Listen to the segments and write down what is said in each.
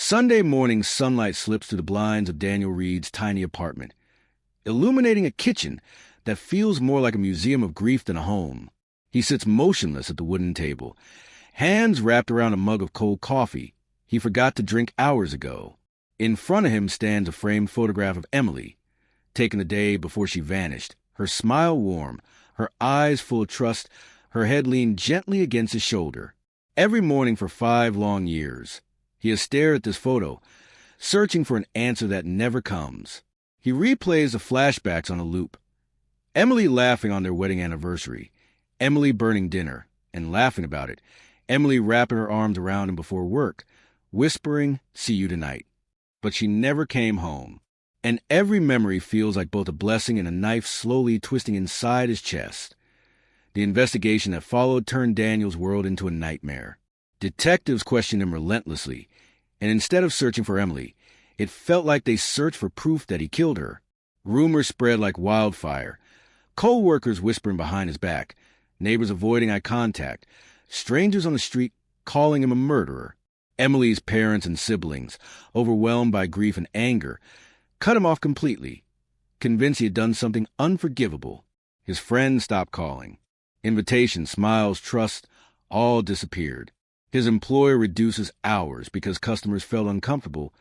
Sunday morning sunlight slips through the blinds of Daniel Reed's tiny apartment, illuminating a kitchen that feels more like a museum of grief than a home. He sits motionless at the wooden table, hands wrapped around a mug of cold coffee he forgot to drink hours ago. In front of him stands a framed photograph of Emily, taken the day before she vanished, her smile warm, her eyes full of trust, her head leaned gently against his shoulder. Every morning for 5 long years, he has stared at this photo, searching for an answer that never comes. He replays the flashbacks on a loop. Emily laughing on their wedding anniversary, Emily burning dinner and laughing about it, Emily wrapping her arms around him before work, whispering, "See you tonight." But she never came home. And every memory feels like both a blessing and a knife slowly twisting inside his chest. The investigation that followed turned Daniel's world into a nightmare. Detectives questioned him relentlessly, and instead of searching for Emily, it felt like they searched for proof that he killed her. Rumors spread like wildfire, co-workers whispering behind his back, neighbors avoiding eye contact, strangers on the street calling him a murderer. Emily's parents and siblings, overwhelmed by grief and anger, cut him off completely, convinced he had done something unforgivable. His friends stopped calling. Invitations, smiles, trust, all disappeared. His employer reduces hours because customers felt uncomfortable,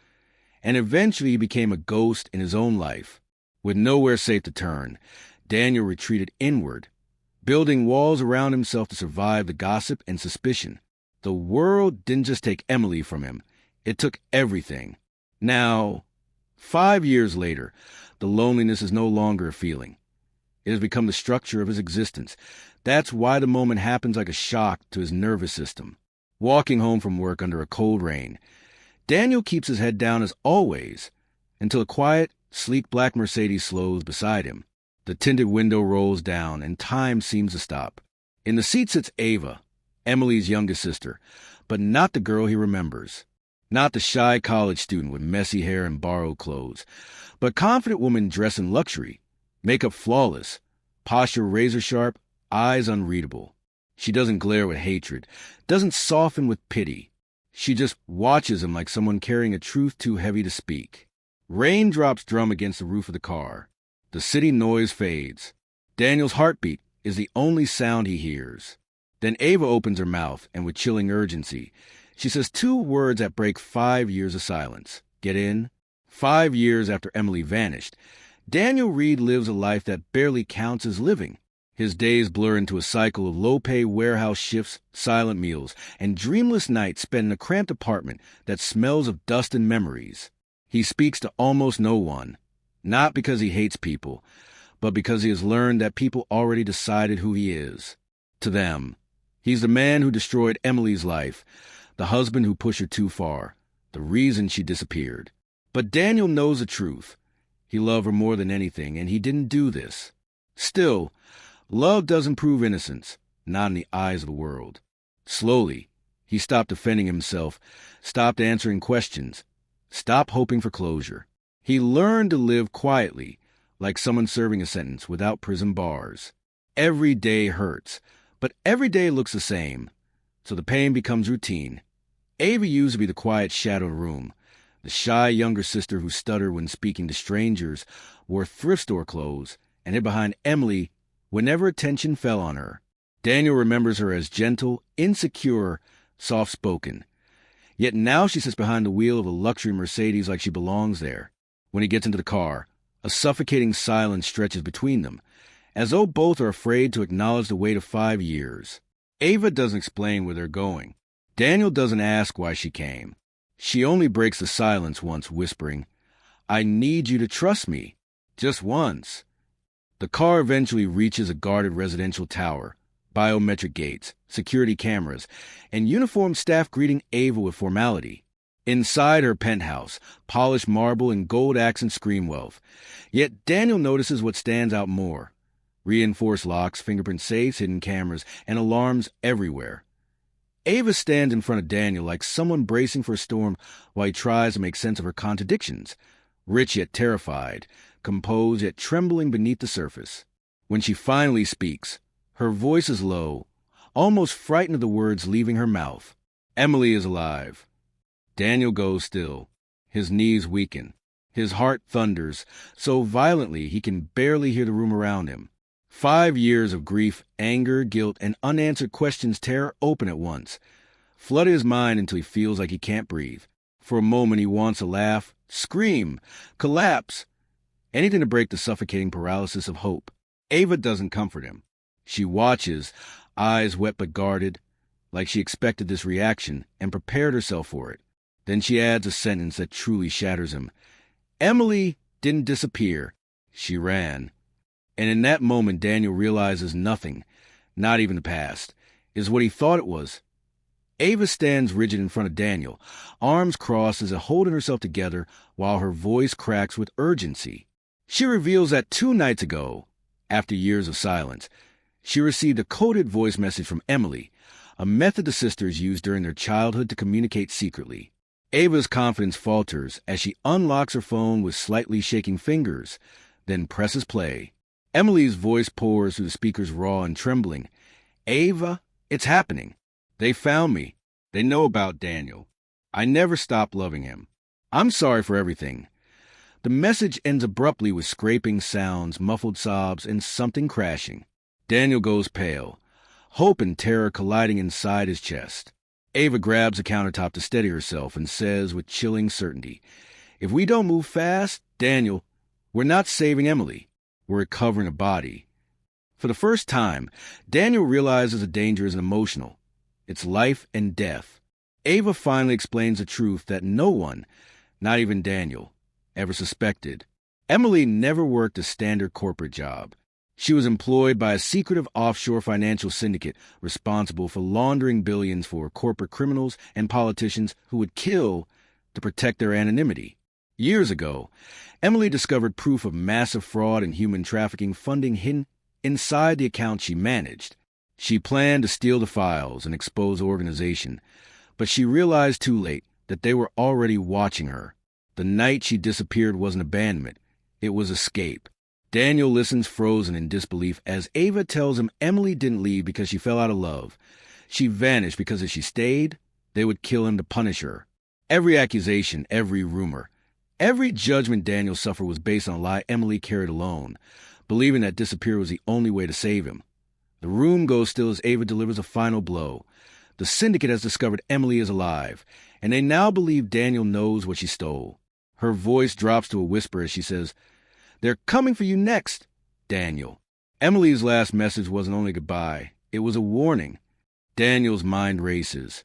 and eventually he became a ghost in his own life. With nowhere safe to turn, Daniel retreated inward, building walls around himself to survive the gossip and suspicion. The world didn't just take Emily from him, it took everything. Now, 5 years later, the loneliness is no longer a feeling. It has become the structure of his existence. That's why the moment happens like a shock to his nervous system. Walking home from work under a cold rain, Daniel keeps his head down as always, until a quiet, sleek black Mercedes slows beside him. The tinted window rolls down, and time seems to stop. In the seat sits Ava, Emily's youngest sister, but not the girl he remembers. Not the shy college student with messy hair and borrowed clothes, but confident woman dressed in luxury, makeup flawless, posture razor-sharp, eyes unreadable. She doesn't glare with hatred, doesn't soften with pity. She just watches him like someone carrying a truth too heavy to speak. Raindrops drum against the roof of the car. The city noise fades. Daniel's heartbeat is the only sound he hears. Then Ava opens her mouth, and with chilling urgency, she says 2 words that break 5 years of silence. Get in? 5 years after Emily vanished, Daniel Reed lives a life that barely counts as living. His days blur into a cycle of low-pay warehouse shifts, silent meals, and dreamless nights spent in a cramped apartment that smells of dust and memories. He speaks to almost no one, not because he hates people, but because he has learned that people already decided who he is. To them, he's the man who destroyed Emily's life, the husband who pushed her too far, the reason she disappeared. But Daniel knows the truth. He loved her more than anything, and he didn't do this. Still, love doesn't prove innocence, not in the eyes of the world. Slowly, he stopped defending himself, stopped answering questions, stopped hoping for closure. He learned to live quietly, like someone serving a sentence without prison bars. Every day hurts, but every day looks the same, so the pain becomes routine. Ava used to be the quiet shadow of the room, the shy younger sister who stuttered when speaking to strangers, wore thrift store clothes, and hid behind Emily whenever attention fell on her. Daniel remembers her as gentle, insecure, soft-spoken. Yet now she sits behind the wheel of a luxury Mercedes like she belongs there. When he gets into the car, a suffocating silence stretches between them, as though both are afraid to acknowledge the weight of 5 years. Ava doesn't explain where they're going. Daniel doesn't ask why she came. She only breaks the silence once, whispering, "I need you to trust me. Just once." The car eventually reaches a guarded residential tower, biometric gates, security cameras, and uniformed staff greeting Ava with formality. Inside her penthouse, polished marble and gold accent scream wealth. Yet Daniel notices what stands out more. Reinforced locks, fingerprint safes, hidden cameras, and alarms everywhere. Ava stands in front of Daniel like someone bracing for a storm while he tries to make sense of her contradictions, rich yet terrified, composed yet trembling beneath the surface. When she finally speaks, her voice is low, almost frightened of the words leaving her mouth. "Emily is alive. Daniel goes still. His knees weaken. His heart thunders so violently he can barely hear the room around him. 5 years of grief, anger, guilt, and unanswered questions tear open at once, flood his mind until he feels like he can't breathe. For a moment he wants to laugh, scream, collapse, anything to break the suffocating paralysis of hope. Ava doesn't comfort him. She watches, eyes wet but guarded, like she expected this reaction and prepared herself for it. Then she adds a sentence that truly shatters him. Emily didn't disappear. She ran. And in that moment, Daniel realizes nothing, not even the past, is what he thought it was. Ava stands rigid in front of Daniel, arms crossed as if holding herself together while her voice cracks with urgency. She reveals that 2 nights ago, after years of silence, she received a coded voice message from Emily, a method the sisters used during their childhood to communicate secretly. Ava's confidence falters as she unlocks her phone with slightly shaking fingers, then presses play. Emily's voice pours through the speakers raw and trembling. Ava, it's happening. They found me. They know about Daniel. I never stopped loving him. I'm sorry for everything. The message ends abruptly with scraping sounds, muffled sobs, and something crashing. Daniel goes pale, hope and terror colliding inside his chest. Ava grabs the countertop to steady herself and says with chilling certainty, if we don't move fast, Daniel, we're not saving Emily. We're recovering a body. For the first time, Daniel realizes the danger isn't emotional. It's life and death. Ava finally explains the truth that no one, not even Daniel, ever suspected. Emily never worked a standard corporate job. She was employed by a secretive offshore financial syndicate responsible for laundering billions for corporate criminals and politicians who would kill to protect their anonymity. Years ago, Emily discovered proof of massive fraud and human trafficking funding hidden inside the accounts she managed. She planned to steal the files and expose the organization, but she realized too late that they were already watching her. The night she disappeared wasn't abandonment. It was escape. Daniel listens frozen in disbelief as Ava tells him Emily didn't leave because she fell out of love. She vanished because if she stayed, they would kill him to punish her. Every accusation, every rumor, every judgment Daniel suffered was based on a lie Emily carried alone, believing that disappear was the only way to save him. The room goes still as Ava delivers a final blow. The syndicate has discovered Emily is alive, and they now believe Daniel knows what she stole. Her voice drops to a whisper as she says, "They're coming for you next, Daniel." Emily's last message wasn't only goodbye, it was a warning. Daniel's mind races.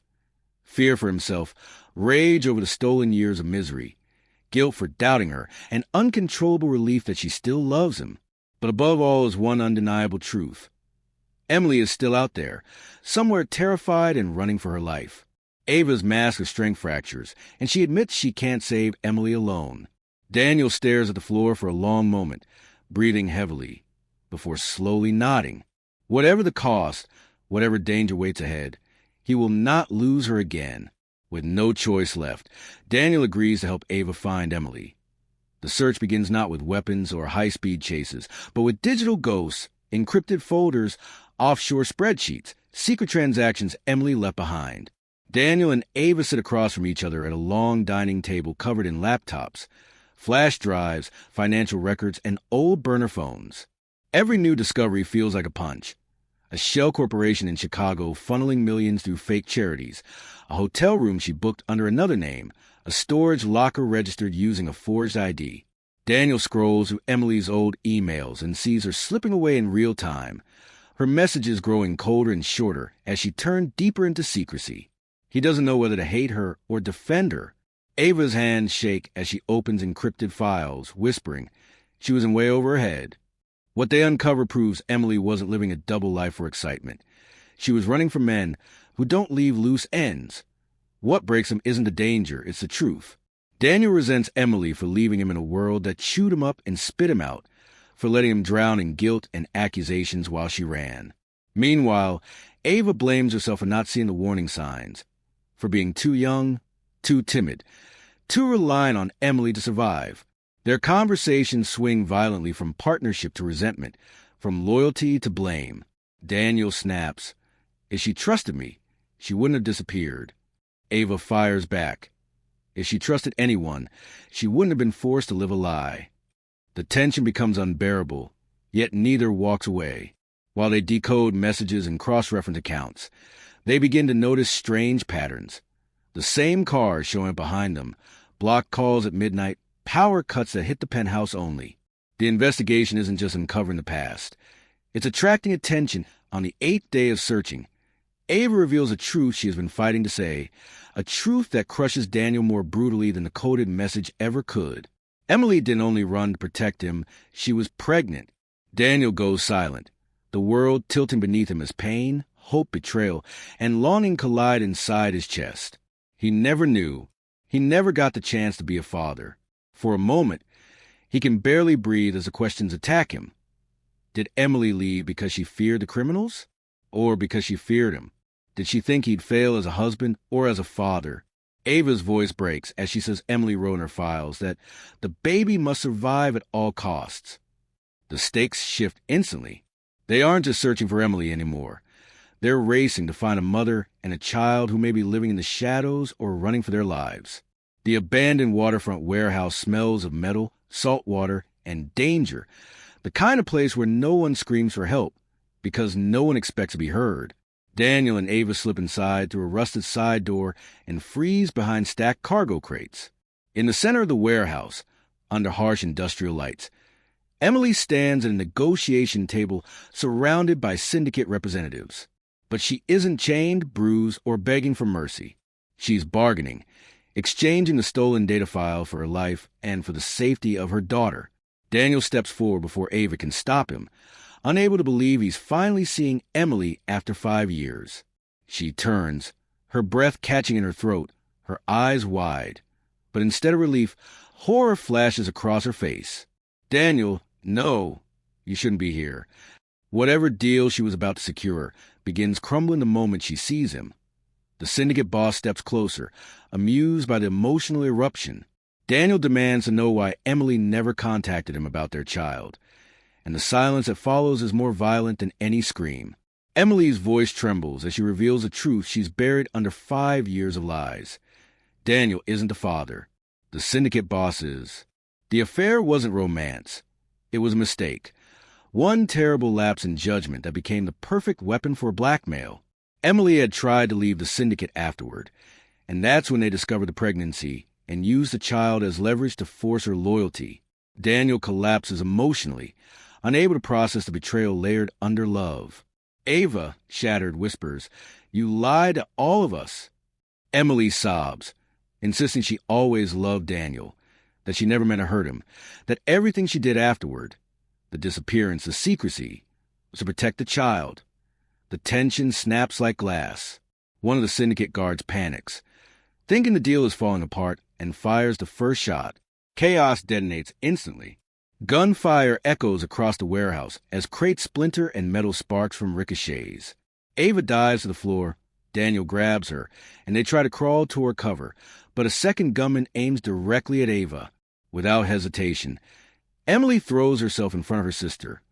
Fear for himself, rage over the stolen years of misery, guilt for doubting her, and uncontrollable relief that she still loves him. But above all is one undeniable truth. Emily is still out there, somewhere terrified and running for her life. Ava's mask of strength fractures, and she admits she can't save Emily alone. Daniel stares at the floor for a long moment, breathing heavily, before slowly nodding. Whatever the cost, whatever danger waits ahead, he will not lose her again. With no choice left, Daniel agrees to help Ava find Emily. The search begins not with weapons or high-speed chases, but with digital ghosts, encrypted folders, offshore spreadsheets, secret transactions Emily left behind. Daniel and Ava sit across from each other at a long dining table covered in laptops, flash drives, financial records, and old burner phones. Every new discovery feels like a punch. A shell corporation in Chicago funneling millions through fake charities, a hotel room she booked under another name, a storage locker registered using a forged ID. Daniel scrolls through Emily's old emails and sees her slipping away in real time, her messages growing colder and shorter as she turned deeper into secrecy. He doesn't know whether to hate her or defend her. Ava's hands shake as she opens encrypted files, whispering she was in way over her head. What they uncover proves Emily wasn't living a double life for excitement. She was running from men who don't leave loose ends. What breaks him isn't the danger, it's the truth. Daniel resents Emily for leaving him in a world that chewed him up and spit him out, for letting him drown in guilt and accusations while she ran. Meanwhile, Ava blames herself for not seeing the warning signs, for being too young, too timid, too reliant on Emily to survive. Their conversations swing violently from partnership to resentment, from loyalty to blame. Daniel snaps, "If she trusted me, she wouldn't have disappeared." Ava fires back, If she trusted anyone, she wouldn't have been forced to live a lie. The tension becomes unbearable, yet neither walks away. While they decode messages and cross-reference accounts, they begin to notice strange patterns. The same cars showing up behind them, blocked calls at midnight, power cuts that hit the penthouse only. The investigation isn't just uncovering the past. It's attracting attention on the 8th day of searching. Ava reveals a truth she has been fighting to say, a truth that crushes Daniel more brutally than the coded message ever could. Emily didn't only run to protect him, she was pregnant. Daniel goes silent, the world tilting beneath him as pain, hope, betrayal, and longing collide inside his chest. He never knew. He never got the chance to be a father. For a moment, he can barely breathe as the questions attack him. Did Emily leave because she feared the criminals? Or because she feared him? Did she think he'd fail as a husband or as a father? Ava's voice breaks as she says Emily wrote in her files that the baby must survive at all costs. The stakes shift instantly. They aren't just searching for Emily anymore. They're racing to find a mother and a child who may be living in the shadows or running for their lives. The abandoned waterfront warehouse smells of metal, salt water, and danger, the kind of place where no one screams for help because no one expects to be heard. Daniel and Ava slip inside through a rusted side door and freeze behind stacked cargo crates. In the center of the warehouse, under harsh industrial lights, Emily stands at a negotiation table surrounded by syndicate representatives. But she isn't chained, bruised, or begging for mercy. She's bargaining, exchanging the stolen data file for her life and for the safety of her daughter. Daniel steps forward before Ava can stop him, unable to believe he's finally seeing Emily after 5 years. She turns, her breath catching in her throat, her eyes wide. But instead of relief, horror flashes across her face. Daniel, no, you shouldn't be here. Whatever deal she was about to secure begins crumbling the moment she sees him. The syndicate boss steps closer, amused by the emotional eruption. Daniel demands to know why Emily never contacted him about their child, and the silence that follows is more violent than any scream. Emily's voice trembles as she reveals the truth she's buried under 5 years of lies. Daniel isn't the father. The syndicate boss is. The affair wasn't romance. It was a mistake. One terrible lapse in judgment that became the perfect weapon for blackmail. Emily had tried to leave the syndicate afterward, and that's when they discovered the pregnancy and used the child as leverage to force her loyalty. Daniel collapses emotionally, unable to process the betrayal layered under love. Ava, shattered, whispers, "You lied to all of us." Emily sobs, insisting she always loved Daniel, that she never meant to hurt him, that everything she did afterward, the disappearance, the secrecy, was to protect the child. The tension snaps like glass. One of the syndicate guards panics, thinking the deal is falling apart, and fires the first shot. Chaos detonates instantly. Gunfire echoes across the warehouse as crates splinter and metal sparks from ricochets. Ava dives to the floor. Daniel grabs her, and they try to crawl toward cover, but a second gunman aims directly at Ava. Without hesitation, Emily throws herself in front of her sister,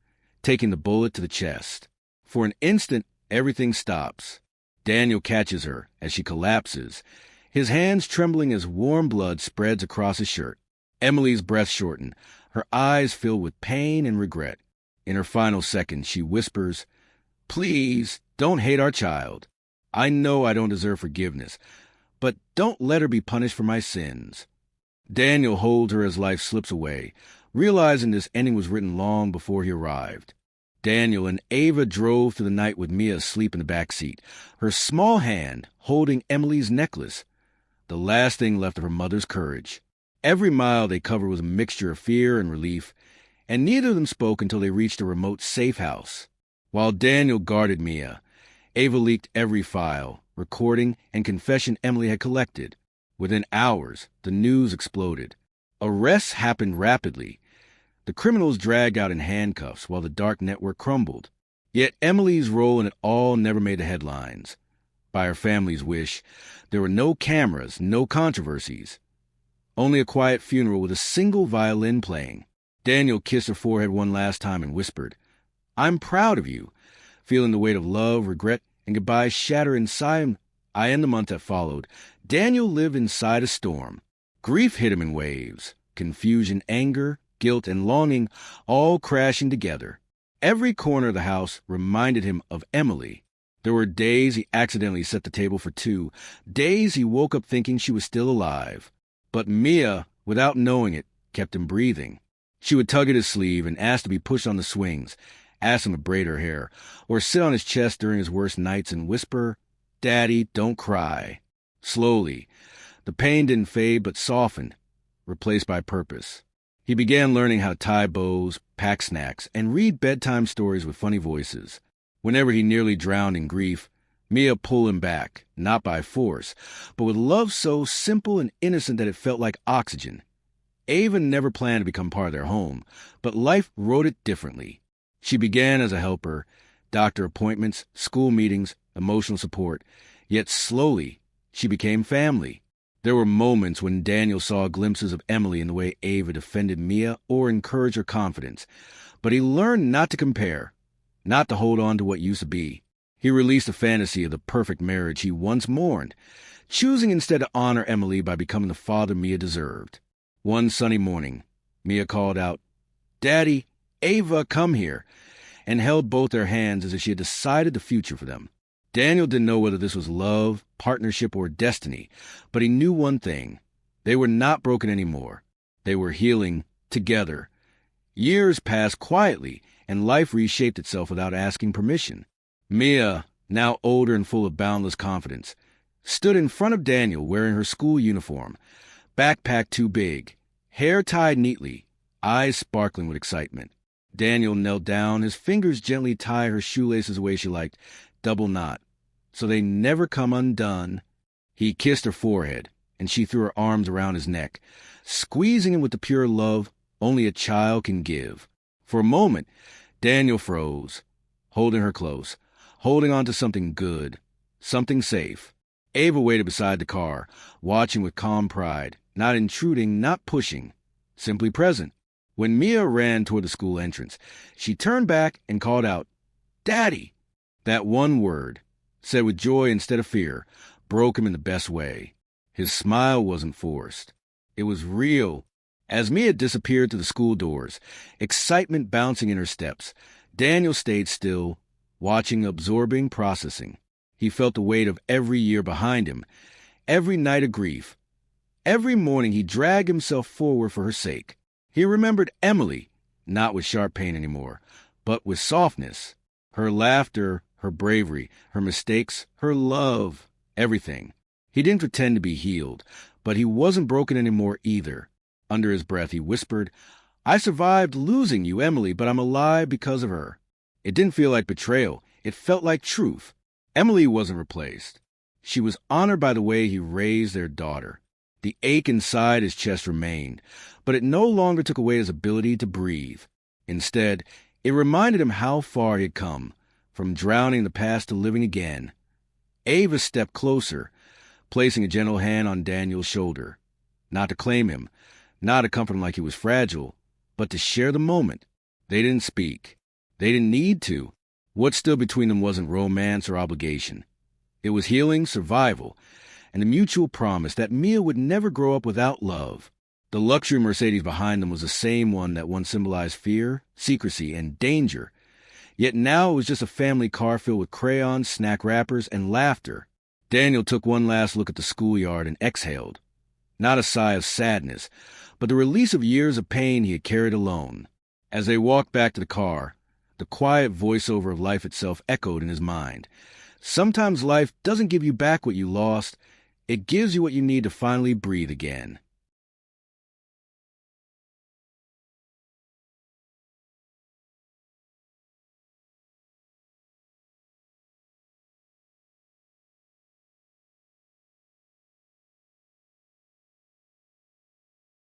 taking the bullet to the chest. For an instant, everything stops. Daniel catches her as she collapses, his hands trembling as warm blood spreads across his shirt. Emily's breath shortened, her eyes filled with pain and regret. In her final seconds, she whispers, "Please, don't hate our child. I know I don't deserve forgiveness, but don't let her be punished for my sins." Daniel holds her as life slips away, realizing this ending was written long before he arrived. Daniel and Ava drove through the night with Mia asleep in the back seat, her small hand holding Emily's necklace, the last thing left of her mother's courage. Every mile they covered was a mixture of fear and relief, and neither of them spoke until they reached a remote safe house. While Daniel guarded Mia, Ava leaked every file, recording, and confession Emily had collected. Within hours, the news exploded. Arrests happened rapidly. The criminals dragged out in handcuffs while the dark network crumbled. Yet Emily's role in it all never made the headlines. By her family's wish, there were no cameras, no controversies. Only a quiet funeral with a single violin playing. Daniel kissed her forehead one last time and whispered, "I'm proud of you," feeling the weight of love, regret, and goodbye shatter inside him. In the month that followed, Daniel lived inside a storm. Grief hit him in waves. Confusion, anger, guilt, and longing all crashing together. Every corner of the house reminded him of Emily. There were days he accidentally set the table for two, days he woke up thinking she was still alive. But Mia, without knowing it, kept him breathing. She would tug at his sleeve and ask to be pushed on the swings, ask him to braid her hair, or sit on his chest during his worst nights and whisper, "Daddy, don't cry." Slowly, the pain didn't fade but softened, replaced by purpose. He began learning how to tie bows, pack snacks, and read bedtime stories with funny voices. Whenever he nearly drowned in grief, Mia pulled him back, not by force, but with love so simple and innocent that it felt like oxygen. Ava never planned to become part of their home, but life wrote it differently. She began as a helper, doctor appointments, school meetings, emotional support, yet slowly she became family. There were moments when Daniel saw glimpses of Emily in the way Ava defended Mia or encouraged her confidence, but he learned not to compare, not to hold on to what used to be. He released the fantasy of the perfect marriage he once mourned, choosing instead to honor Emily by becoming the father Mia deserved. One sunny morning, Mia called out, "Daddy, Ava, come here," and held both their hands as if she had decided the future for them. Daniel didn't know whether this was love, partnership, or destiny, but he knew one thing. They were not broken anymore. They were healing together. Years passed quietly, and life reshaped itself without asking permission. Mia, now older and full of boundless confidence, stood in front of Daniel wearing her school uniform, backpack too big, hair tied neatly, eyes sparkling with excitement. Daniel knelt down, his fingers gently tied her shoelaces the way she liked, double knot, so they never come undone. He kissed her forehead, and she threw her arms around his neck, squeezing him with the pure love only a child can give. For a moment, Daniel froze, holding her close, holding on to something good, something safe. Ava waited beside the car, watching with calm pride, not intruding, not pushing, simply present. When Mia ran toward the school entrance, she turned back and called out, "Daddy!" That one word, said with joy instead of fear, broke him in the best way. His smile wasn't forced. It was real. As Mia disappeared through the school doors, excitement bouncing in her steps, Daniel stayed still, watching, absorbing, processing. He felt the weight of every year behind him, every night of grief. Every morning he dragged himself forward for her sake. He remembered Emily, not with sharp pain anymore, but with softness. Her laughter, her bravery, her mistakes, her love, everything. He didn't pretend to be healed, but he wasn't broken anymore either. Under his breath, he whispered, "I survived losing you, Emily, but I'm alive because of her." It didn't feel like betrayal. It felt like truth. Emily wasn't replaced. She was honored by the way he raised their daughter. The ache inside his chest remained, but it no longer took away his ability to breathe. Instead, it reminded him how far he had come, from drowning in the past to living again. Ava stepped closer, placing a gentle hand on Daniel's shoulder. Not to claim him, not to comfort him like he was fragile, but to share the moment. They didn't speak. They didn't need to. What stood between them wasn't romance or obligation. It was healing, survival, and a mutual promise that Mia would never grow up without love. The luxury Mercedes behind them was the same one that once symbolized fear, secrecy, and danger. Yet now it was just a family car filled with crayons, snack wrappers, and laughter. Daniel took one last look at the schoolyard and exhaled. Not a sigh of sadness, but the release of years of pain he had carried alone. As they walked back to the car, the quiet voiceover of life itself echoed in his mind. Sometimes life doesn't give you back what you lost. It gives you what you need to finally breathe again.